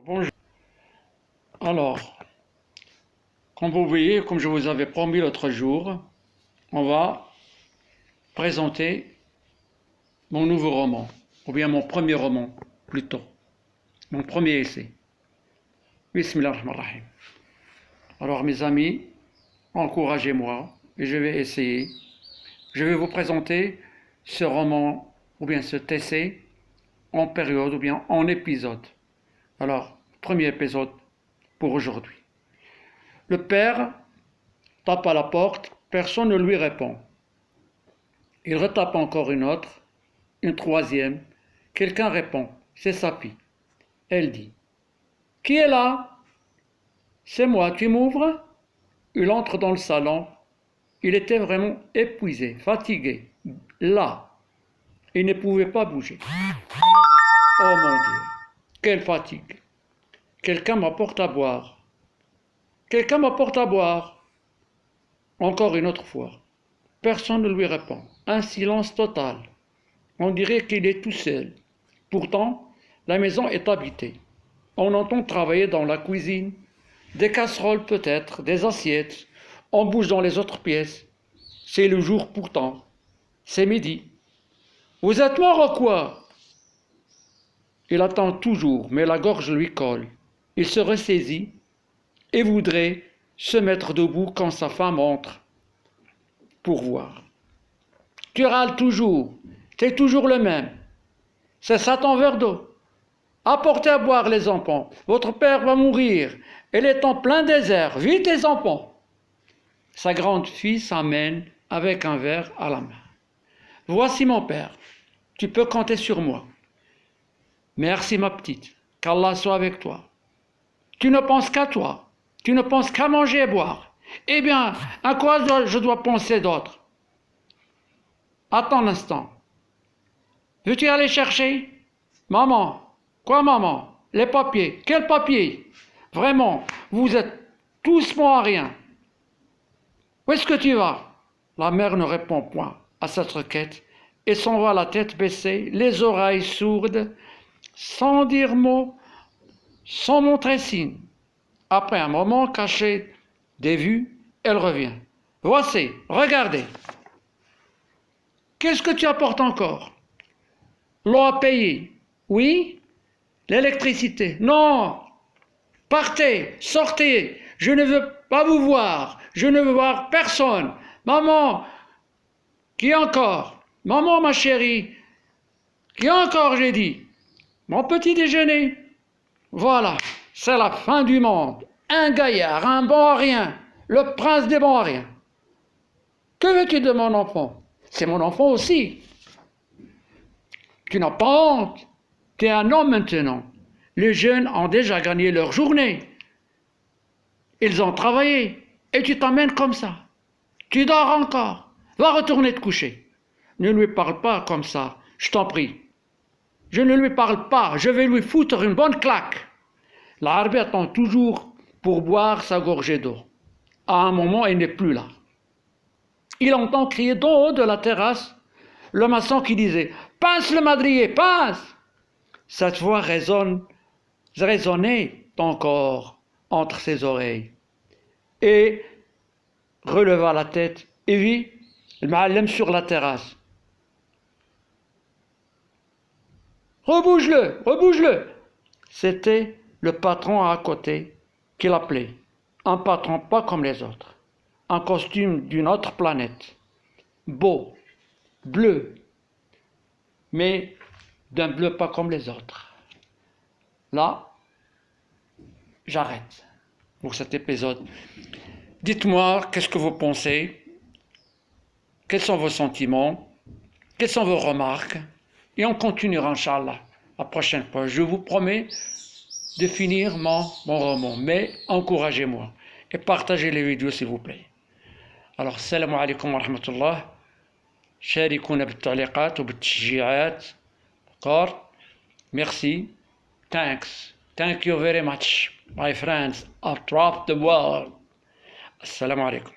Bonjour. Alors, comme vous voyez, comme je vous avais promis l'autre jour, on va présenter mon nouveau roman, ou bien mon premier roman, plutôt, mon premier essai. Bismillahirrahmanirrahim. Alors, mes amis, encouragez-moi et je vais essayer. Je vais vous présenter ce roman, ou bien cet essai, en période, ou bien en épisode. Alors, premier épisode pour aujourd'hui. Le père tape à la porte, personne ne lui répond. Il retape encore une autre, une troisième. Quelqu'un répond, c'est sa fille. Elle dit, qui est là? C'est moi, tu m'ouvres? Il entre dans le salon. Il était vraiment épuisé, fatigué, là. Il ne pouvait pas bouger. Oh mon Dieu, quelle fatigue. Quelqu'un m'apporte à boire. Quelqu'un m'apporte à boire. Encore une autre fois. Personne ne lui répond. Un silence total. On dirait qu'il est tout seul. Pourtant, la maison est habitée. On entend travailler dans la cuisine, des casseroles peut-être, des assiettes. On bouge dans les autres pièces. C'est le jour pourtant. C'est midi. Vous êtes mort ou quoi? Il attend toujours, mais la gorge lui colle. Il se ressaisit et voudrait se mettre debout quand sa femme entre pour voir. Tu râles toujours, t'es toujours le même. C'est ça ton verre d'eau. Apportez à boire les enfants. Votre père va mourir. Elle est en plein désert. Vite les enfants. Sa grande fille s'amène avec un verre à la main. Voici mon père. Tu peux compter sur moi. Merci ma petite. Qu'Allah soit avec toi. Tu ne penses qu'à toi. Tu ne penses qu'à manger et boire. Eh bien, à quoi je dois penser d'autre? Attends un instant. Veux-tu aller chercher? Maman. Quoi, maman? Les papiers. Quels papiers? Vraiment, vous êtes tous bons à rien. Où est-ce que tu vas? La mère ne répond point à cette requête et s'en va la tête baissée, les oreilles sourdes, sans dire mot, sans montrer signe. Après un moment caché des vues, elle revient. Voici, regardez. Qu'est-ce que tu apportes encore? L'eau à payer. Oui? L'électricité. Non! Partez, sortez, je ne veux pas vous voir, je ne veux voir personne. Maman, qui encore? Maman, ma chérie, qui encore, j'ai dit? Mon petit déjeuner. Voilà, c'est la fin du monde. Un gaillard, un bon à rien, le prince des bons à rien. Que veux-tu de mon enfant? C'est mon enfant aussi. Tu n'as pas honte. Tu es un homme maintenant. Les jeunes ont déjà gagné leur journée. Ils ont travaillé. Et tu t'emmènes comme ça. Tu dors encore. Va retourner te coucher. Ne lui parle pas comme ça, je t'en prie. Je ne lui parle pas, je vais lui foutre une bonne claque. L'Arabie attend toujours pour boire sa gorgée d'eau. À un moment, elle n'est plus là. Il entend crier d'en haut de la terrasse le maçon qui disait « Pince le madrier, pince !» Cette voix résonnait encore entre ses oreilles. Et releva la tête et vit le ma'allem sur la terrasse. Rebouge-le, rebouge-le. C'était le patron à côté qui l'appelait. Un patron pas comme les autres. Un costume d'une autre planète. Beau, bleu, mais d'un bleu pas comme les autres. Là, j'arrête pour cet épisode. Dites-moi qu'est-ce que vous pensez, quels sont vos sentiments, quelles sont vos remarques, et on continuera, Inch'Allah, la prochaine fois. Je vous promets de finir mon roman, mais encouragez-moi et partagez les vidéos s'il vous plaît. Alors, salam alaikum wa rahmatullah. شاركونا بالتعليقات وبالتشجيعات. D'accord? Merci. Thanks. Thank you very much, my friends, across the world. Assalamu alaikum.